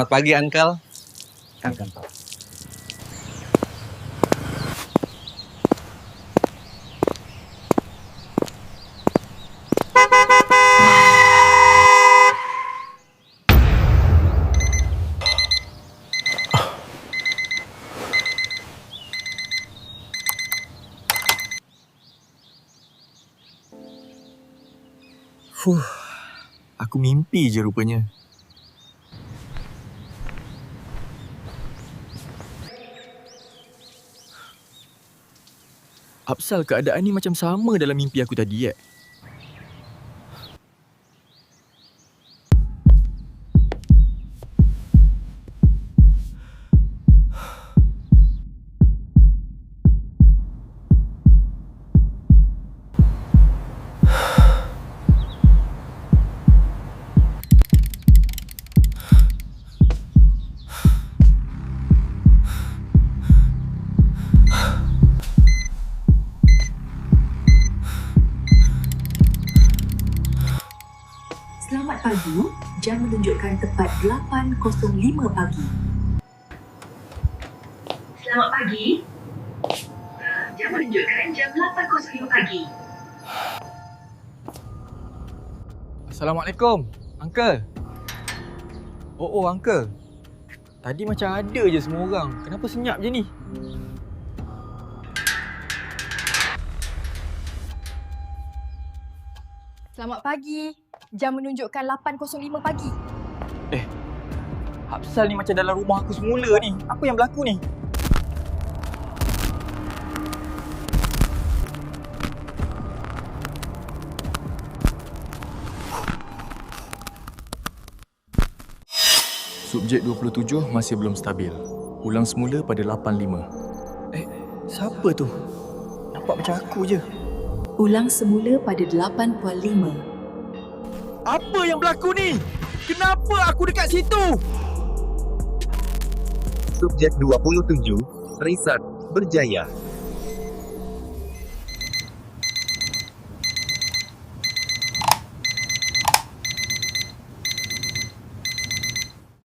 Selamat pagi, Uncle. Kan. Aku mimpi je rupanya. Apsal keadaan ni macam sama dalam mimpi aku tadi Selamat pagi, jam menunjukkan tepat 8.05 pagi. Selamat pagi. Jam menunjukkan jam 8.05 pagi. Assalamualaikum, Uncle. Oh, Uncle. Tadi macam ada je semua orang. Kenapa senyap je ni? Selamat pagi. Jam menunjukkan 8.05 pagi. Apsal ni macam dalam rumah aku semula ni. Apa yang berlaku ni? Subjek 27 masih belum stabil. Ulang semula pada 8.5. Siapa tu? Nampak macam aku je. Ulang semula pada 8.5. Apa yang berlaku ni? Kenapa aku dekat situ? Subjek 27, Risat berjaya.